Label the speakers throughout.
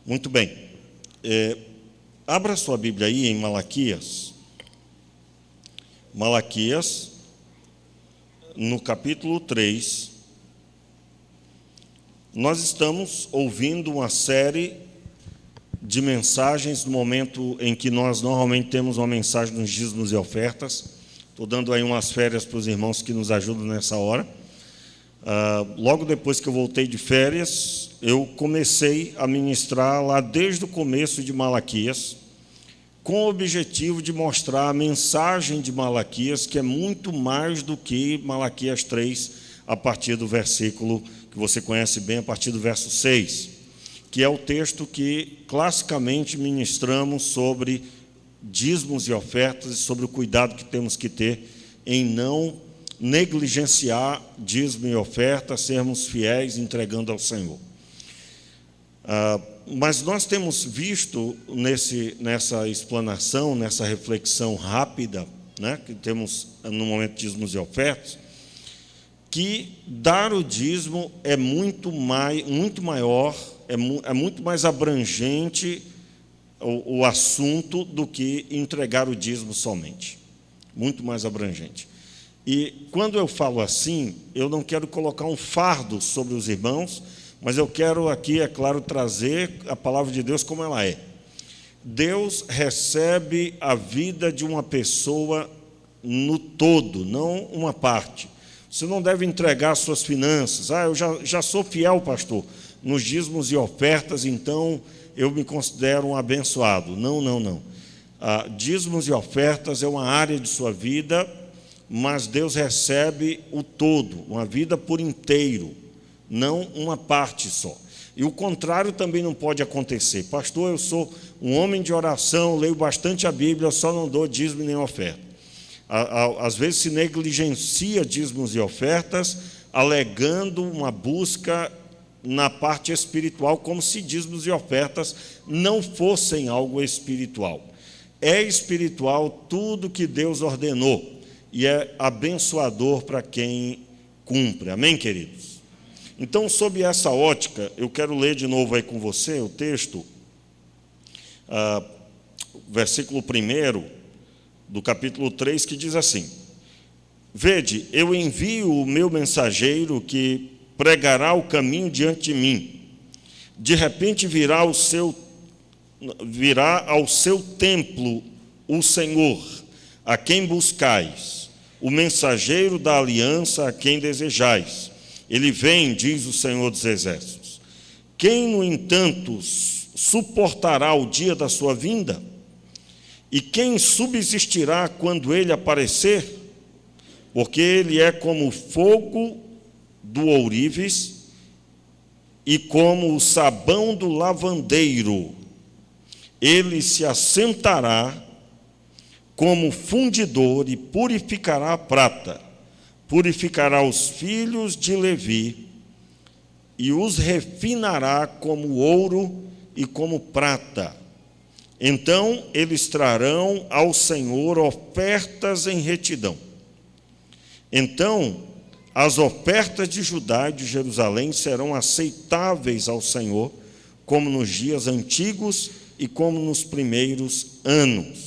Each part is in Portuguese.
Speaker 1: Muito bem. Abra sua Bíblia aí em Malaquias. Malaquias, no capítulo 3. Nós estamos ouvindo uma série de mensagens no momento em que nós normalmente temos uma mensagem nos dízimos e ofertas. Estou dando aí umas férias para os irmãos que nos ajudam nessa hora. Logo depois que eu voltei de férias, eu comecei a ministrar lá desde o começo de Malaquias, com o objetivo de mostrar a mensagem de Malaquias, que é muito mais do que Malaquias 3, a partir do versículo que você conhece bem, a partir do verso 6, que é o texto que classicamente ministramos sobre dízimos e ofertas e sobre o cuidado que temos que ter em não negligenciar dízimo e oferta, sermos fiéis entregando ao Senhor. Mas nós temos visto nessa explanação, nessa reflexão rápida, né, que temos no momento de dízimos e ofertas, que dar o dízimo é muito maior, é muito mais abrangente o assunto do que entregar o dízimo somente. Muito mais abrangente. E quando eu falo assim, eu não quero colocar um fardo sobre os irmãos, mas eu quero aqui, é claro, trazer a palavra de Deus como ela é. Deus recebe a vida de uma pessoa no todo, não uma parte. Você não deve entregar suas finanças. Eu já sou fiel, pastor, nos dízimos e ofertas, então eu me considero um abençoado. Não. Dízimos e ofertas é uma área de sua vida, mas Deus recebe o todo, uma vida por inteiro, não uma parte só. E o contrário também não pode acontecer. Pastor, eu sou um homem de oração, leio bastante a Bíblia, só não dou dízimo nem oferta. Às vezes se negligencia dízimos e ofertas, alegando uma busca na parte espiritual, como se dízimos e ofertas não fossem algo espiritual. É espiritual tudo que Deus ordenou, e é abençoador para quem cumpre. Amém, queridos? Então, sob essa ótica, eu quero ler de novo aí com você o texto, versículo 1 do capítulo 3, que diz assim: Vede, eu envio o meu mensageiro que pregará o caminho diante de mim. De repente virá ao seu templo o Senhor, a quem buscais, o mensageiro da aliança a quem desejais. Ele vem, diz o Senhor dos Exércitos. Quem, no entanto, suportará o dia da sua vinda? E quem subsistirá quando ele aparecer? Porque ele é como o fogo do ourives e como o sabão do lavandeiro. Ele se assentará como fundidor e purificará a prata, purificará os filhos de Levi e os refinará como ouro e como prata. Então eles trarão ao Senhor ofertas em retidão. Então as ofertas de Judá e de Jerusalém serão aceitáveis ao Senhor, como nos dias antigos e como nos primeiros anos.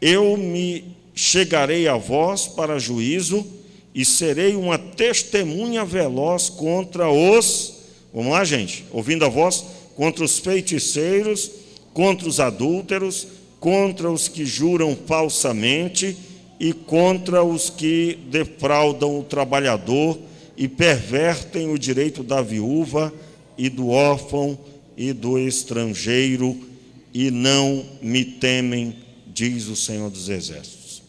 Speaker 1: Eu me chegarei a vós para juízo e serei uma testemunha veloz contra os... Vamos lá, gente, ouvindo a voz? Contra os feiticeiros, contra os adúlteros, contra os que juram falsamente e contra os que defraudam o trabalhador e pervertem o direito da viúva e do órfão e do estrangeiro e não me temem, diz o Senhor dos Exércitos.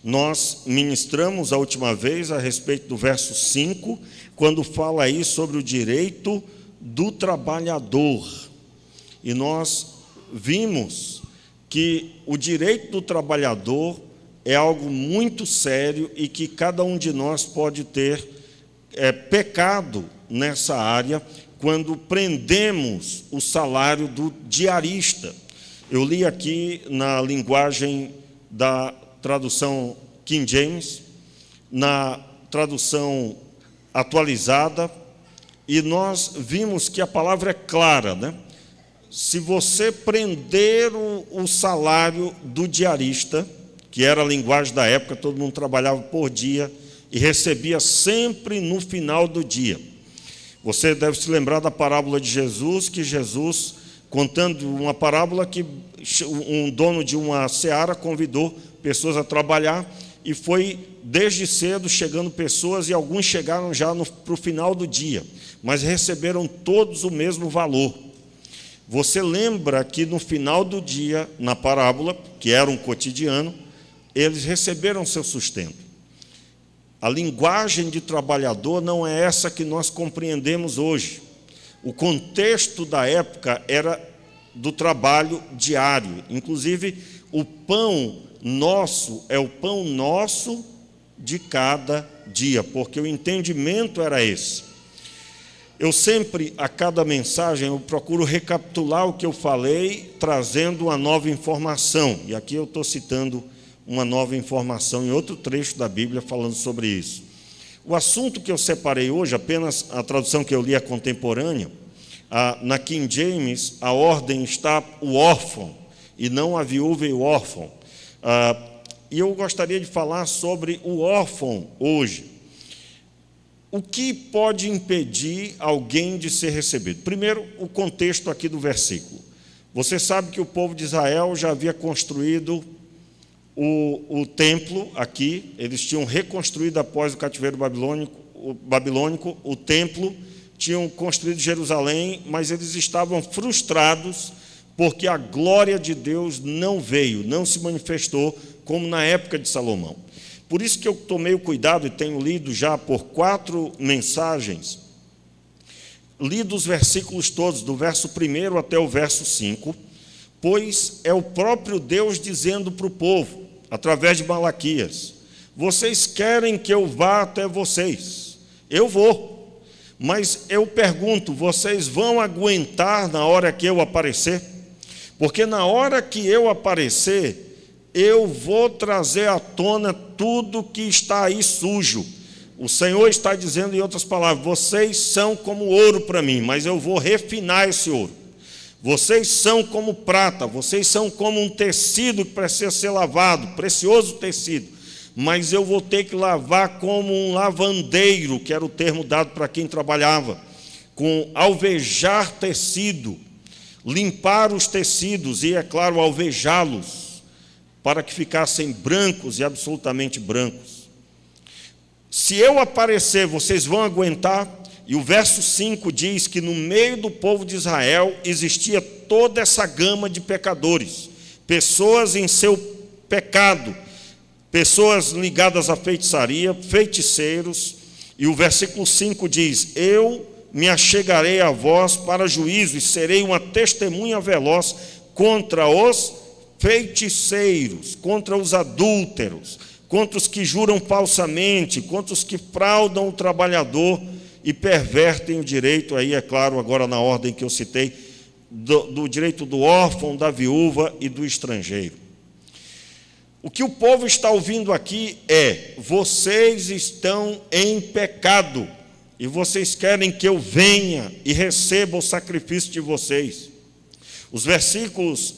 Speaker 1: Nós ministramos a última vez a respeito do verso 5, quando fala aí sobre o direito do trabalhador. E nós vimos que o direito do trabalhador é algo muito sério e que cada um de nós pode ter pecado nessa área quando prendemos o salário do diarista. Eu li aqui na linguagem da tradução King James, na tradução atualizada, e nós vimos que a palavra é clara, né? Se você prender o salário do diarista, que era a linguagem da época, todo mundo trabalhava por dia e recebia sempre no final do dia. Você deve se lembrar da parábola de Jesus, que Jesus, contando uma parábola que um dono de uma seara convidou pessoas a trabalhar, e foi desde cedo chegando pessoas, e alguns chegaram já para o final do dia, mas receberam todos o mesmo valor. Você lembra que no final do dia, na parábola, que era um cotidiano, eles receberam seu sustento. A linguagem de trabalhador não é essa que nós compreendemos hoje. O contexto da época era do trabalho diário. Inclusive, o pão nosso é o pão nosso de cada dia, porque o entendimento era esse. Eu sempre, a cada mensagem, eu procuro recapitular o que eu falei, trazendo uma nova informação. E aqui eu estou citando uma nova informação em outro trecho da Bíblia falando sobre isso. O assunto que eu separei hoje, apenas a tradução que eu li é contemporânea. Na King James, a ordem está o órfão, e não a viúva e o órfão. E eu gostaria de falar sobre o órfão hoje. O que pode impedir alguém de ser recebido? Primeiro, o contexto aqui do versículo. Você sabe que o povo de Israel já havia construído o templo aqui, eles tinham reconstruído após o cativeiro babilônico o templo, tinham construído Jerusalém, mas eles estavam frustrados porque a glória de Deus não veio, não se manifestou como na época de Salomão. Por isso que eu tomei o cuidado e tenho lido já por 4 mensagens, lido os versículos todos, do verso 1 até o verso 5, pois é o próprio Deus dizendo para o povo, através de Malaquias: vocês querem que eu vá até vocês, eu vou, mas eu pergunto, vocês vão aguentar na hora que eu aparecer? Porque na hora que eu aparecer, eu vou trazer à tona tudo que está aí sujo. O Senhor está dizendo, em outras palavras, vocês são como ouro para mim, mas eu vou refinar esse ouro. Vocês são como prata, vocês são como um tecido que precisa ser lavado, precioso tecido, mas eu vou ter que lavar como um lavandeiro, que era o termo dado para quem trabalhava, com alvejar tecido, limpar os tecidos e, é claro, alvejá-los, para que ficassem brancos e absolutamente brancos. Se eu aparecer, vocês vão aguentar? E o verso 5 diz que no meio do povo de Israel existia toda essa gama de pecadores, pessoas em seu pecado, pessoas ligadas à feitiçaria, feiticeiros, e o versículo 5 diz: eu me achegarei a vós para juízo e serei uma testemunha veloz contra os feiticeiros, contra os adúlteros, contra os que juram falsamente, contra os que fraudam o trabalhador e pervertem o direito, aí é claro, agora na ordem que eu citei, do direito do órfão, da viúva e do estrangeiro. O que o povo está ouvindo aqui é: vocês estão em pecado, e vocês querem que eu venha e receba o sacrifício de vocês. Os versículos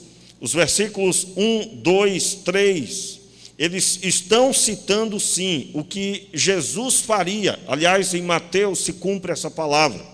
Speaker 1: 1, 2, 3, eles estão citando, sim, o que Jesus faria. Aliás, em Mateus se cumpre essa palavra.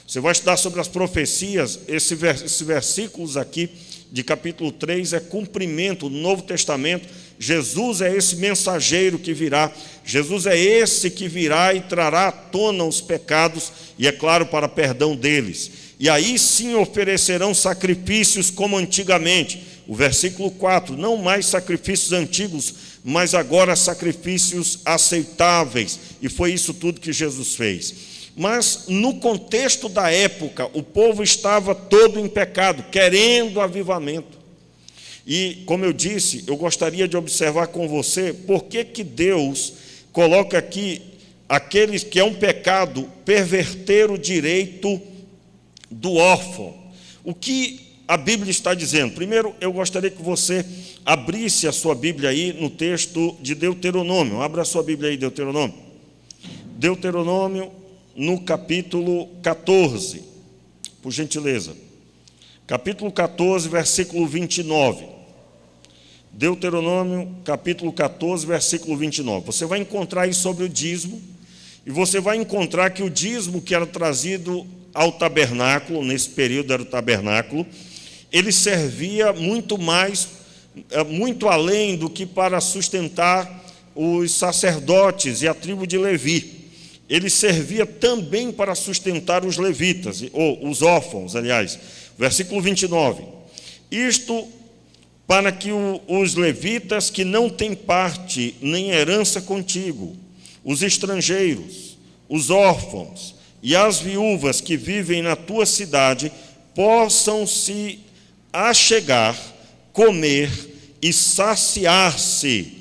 Speaker 1: Você vai estudar sobre as profecias, esses versículos aqui de capítulo 3 é cumprimento do Novo Testamento. Jesus é esse mensageiro que virá, Jesus é esse que virá e trará à tona os pecados, e é claro, para perdão deles. E aí sim oferecerão sacrifícios como antigamente. O versículo 4, não mais sacrifícios antigos, mas agora sacrifícios aceitáveis. E foi isso tudo que Jesus fez. Mas no contexto da época, o povo estava todo em pecado, querendo avivamento. E, como eu disse, eu gostaria de observar com você por que Deus coloca aqui aqueles que é um pecado perverter o direito do órfão. O que a Bíblia está dizendo? Primeiro, eu gostaria que você abrisse a sua Bíblia aí no texto de Deuteronômio. Abra a sua Bíblia aí, Deuteronômio. Deuteronômio, no capítulo 14, por gentileza. Capítulo 14, versículo 29. Deuteronômio, capítulo 14, versículo 29. Você vai encontrar aí sobre o dízimo, e você vai encontrar que o dízimo que era trazido ao tabernáculo, nesse período era o tabernáculo, ele servia muito mais, muito além do que para sustentar os sacerdotes e a tribo de Levi. Ele servia também para sustentar os levitas, ou os órfãos, aliás. Versículo 29. Isto para que os levitas que não têm parte nem herança contigo, os estrangeiros, os órfãos e as viúvas que vivem na tua cidade, possam se achegar, comer e saciar-se,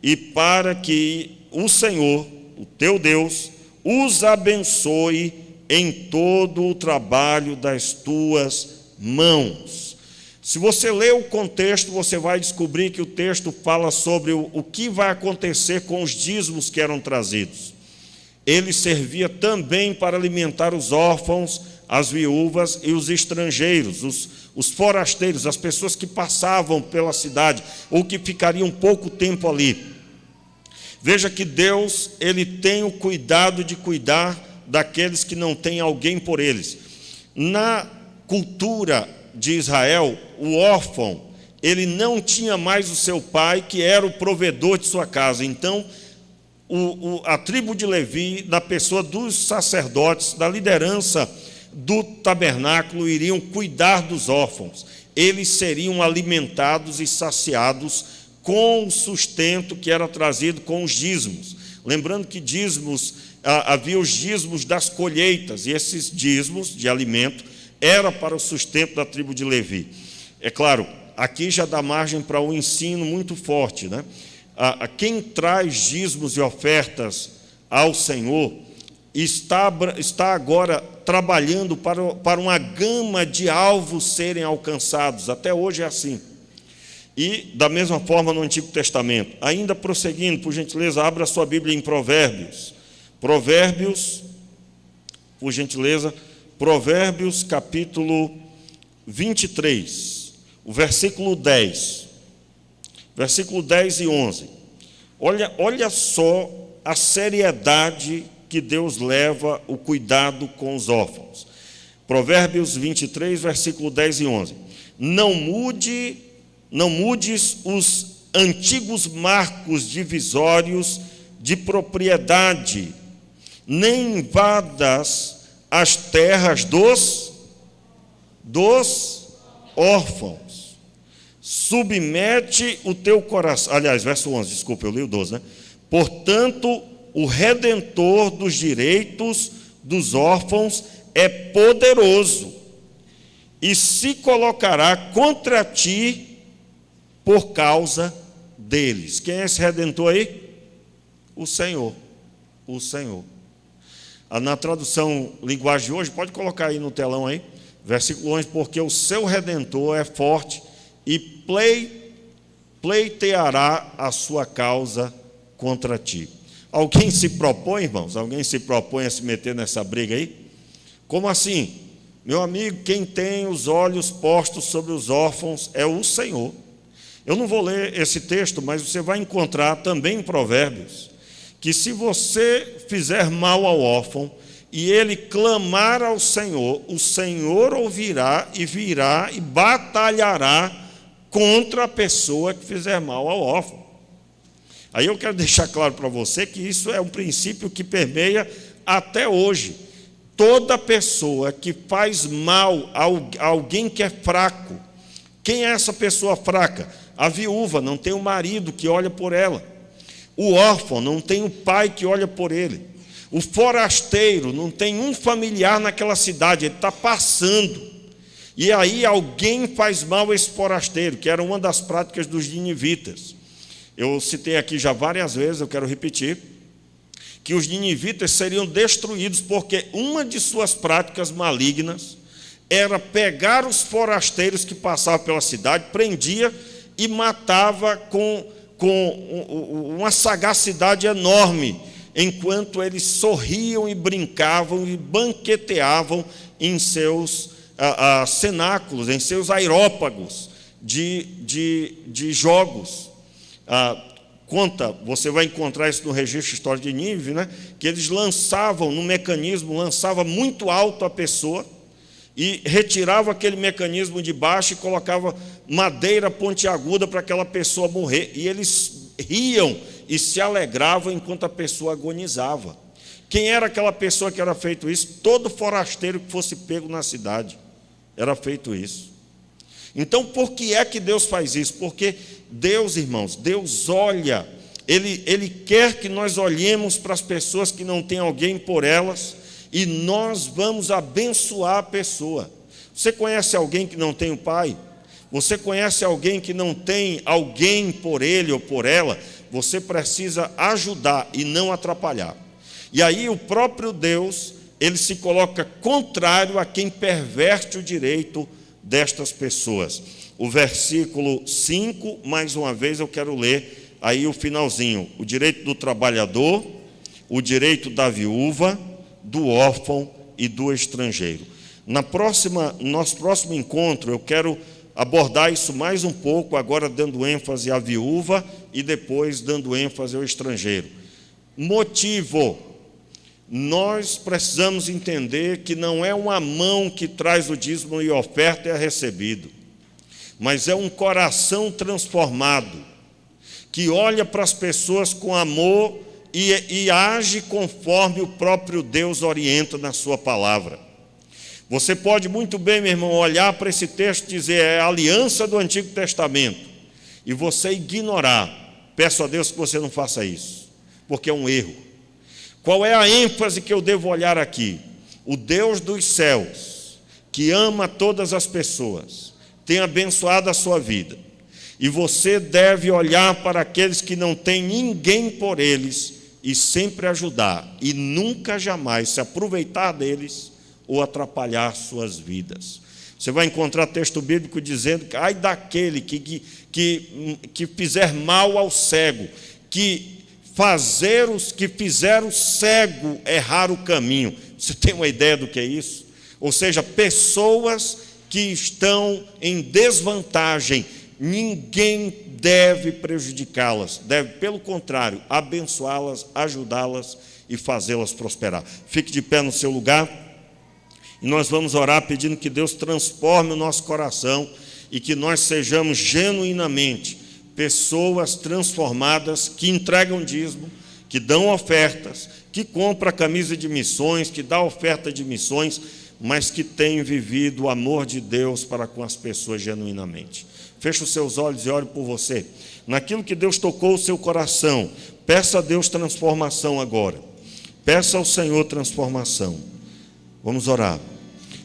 Speaker 1: e para que o Senhor, o teu Deus, os abençoe em todo o trabalho das tuas mãos. Se você ler o contexto, você vai descobrir que o texto fala sobre o que vai acontecer com os dízimos que eram trazidos. Ele servia também para alimentar os órfãos, as viúvas e os estrangeiros, os forasteiros, as pessoas que passavam pela cidade ou que ficariam pouco tempo ali. Veja que Deus, ele tem o cuidado de cuidar daqueles que não têm alguém por eles. Na cultura de Israel, o órfão, ele não tinha mais o seu pai, que era o provedor de sua casa. Então, a tribo de Levi, na pessoa dos sacerdotes, da liderança do tabernáculo, iriam cuidar dos órfãos. Eles seriam alimentados e saciados com o sustento que era trazido com os dízimos. Lembrando que dízimos, havia os dízimos das colheitas, e esses dízimos de alimento era para o sustento da tribo de Levi. É claro, aqui já dá margem para um ensino muito forte, né? Quem traz dízimos e ofertas ao Senhor está agora trabalhando para uma gama de alvos serem alcançados. Até hoje é assim. E, da mesma forma, no Antigo Testamento. Ainda prosseguindo, por gentileza, abra a sua Bíblia em Provérbios. Provérbios, por gentileza, Provérbios, capítulo 23, o versículo 10. Versículo 10 e 11. Olha só a seriedade que Deus leva o cuidado com os órfãos. Provérbios 23, versículo 10 e 11. Não mudes os antigos marcos divisórios de propriedade, nem invadas as terras dos órfãos. Submete o teu coração. Aliás, verso 11, desculpa, eu li o 12, né? Portanto, o Redentor dos direitos dos órfãos é poderoso e se colocará contra ti por causa deles. Quem é esse Redentor aí? O Senhor. O Senhor. Na tradução linguagem de hoje, pode colocar aí no telão aí, versículo 11, porque o seu Redentor é forte e pleiteará a sua causa contra ti. Alguém se propõe, irmãos? Alguém se propõe a se meter nessa briga aí? Como assim? Meu amigo, quem tem os olhos postos sobre os órfãos é o Senhor. Eu não vou ler esse texto, mas você vai encontrar também em Provérbios, que se você fizer mal ao órfão e ele clamar ao Senhor, o Senhor ouvirá e virá e batalhará contra a pessoa que fizer mal ao órfão. Aí eu quero deixar claro para você que isso é um princípio que permeia até hoje. Toda pessoa que faz mal a alguém que é fraco, quem é essa pessoa fraca? A viúva não tem o marido que olha por ela. O órfão não tem o pai que olha por ele. O forasteiro não tem um familiar naquela cidade, ele está passando. E aí alguém faz mal a esse forasteiro, que era uma das práticas dos ninivitas. Eu citei aqui já várias vezes, eu quero repetir, que os ninivitas seriam destruídos porque uma de suas práticas malignas era pegar os forasteiros que passavam pela cidade, prendia e matava com uma sagacidade enorme. enquanto eles sorriam e brincavam e banqueteavam em seus cenáculos, em seus aerópagos de jogos. Você vai encontrar isso no registro histórico de Nínive, né? Que eles lançavam no mecanismo, lançava muito alto a pessoa e retirava aquele mecanismo de baixo e colocava madeira pontiaguda para aquela pessoa morrer. E eles riam e se alegravam enquanto a pessoa agonizava. Quem era aquela pessoa que era feito isso? Todo forasteiro que fosse pego na cidade era feito isso. Então, por que é que Deus faz isso? Porque Deus, irmãos, Deus olha, Ele quer que nós olhemos para as pessoas que não têm alguém por elas e nós vamos abençoar a pessoa. Você conhece alguém que não tem um pai? Você conhece alguém que não tem alguém por ele ou por ela? Você precisa ajudar e não atrapalhar. E aí o próprio Deus, Ele se coloca contrário a quem perverte o direito destas pessoas. O versículo 5, mais uma vez eu quero ler aí o finalzinho. O direito do trabalhador, o direito da viúva, do órfão e do estrangeiro. No nosso próximo encontro eu quero abordar isso mais um pouco, agora dando ênfase à viúva e depois dando ênfase ao estrangeiro. Motivo: nós precisamos entender que não é uma mão que traz o dízimo e a oferta é recebido, mas é um coração transformado, que olha para as pessoas com amor e age conforme o próprio Deus orienta na sua palavra. Você pode muito bem, meu irmão, olhar para esse texto e dizer, é a aliança do Antigo Testamento, e você ignorar. Peço a Deus que você não faça isso, porque é um erro. Qual é a ênfase que eu devo olhar aqui? O Deus dos céus, que ama todas as pessoas, tem abençoado a sua vida, e você deve olhar para aqueles que não têm ninguém por eles, e sempre ajudar, e nunca jamais se aproveitar deles, ou atrapalhar suas vidas. Você vai encontrar texto bíblico dizendo que ai daquele que fizer mal ao cego, que fizer o cego errar o caminho. Você tem uma ideia do que é isso? Ou seja, pessoas que estão em desvantagem, ninguém deve prejudicá-las, deve, pelo contrário, abençoá-las, ajudá-las e fazê-las prosperar. Fique de pé no seu lugar. E nós vamos orar pedindo que Deus transforme o nosso coração e que nós sejamos genuinamente pessoas transformadas que entregam dízimo, que dão ofertas, que compram a camisa de missões, que dá oferta de missões, mas que têm vivido o amor de Deus para com as pessoas genuinamente. Feche os seus olhos e ore por você. Naquilo que Deus tocou o seu coração, peça a Deus transformação agora. Peça ao Senhor transformação. Vamos orar.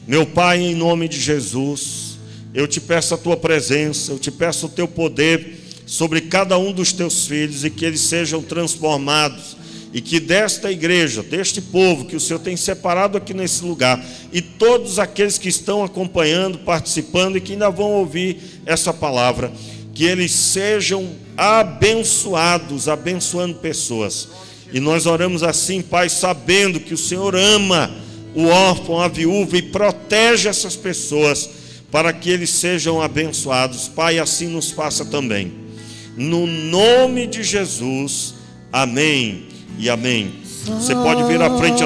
Speaker 1: Meu Pai, em nome de Jesus, eu te peço a tua presença, eu te peço o teu poder sobre cada um dos teus filhos e que eles sejam transformados e que desta igreja, deste povo que o Senhor tem separado aqui nesse lugar e todos aqueles que estão acompanhando, participando e que ainda vão ouvir essa palavra, que eles sejam abençoados, abençoando pessoas. E nós oramos assim, Pai, sabendo que o Senhor ama o órfão, a viúva e protege essas pessoas para que eles sejam abençoados. Pai, assim nos faça também. No nome de Jesus, amém e amém. Você pode vir à frente.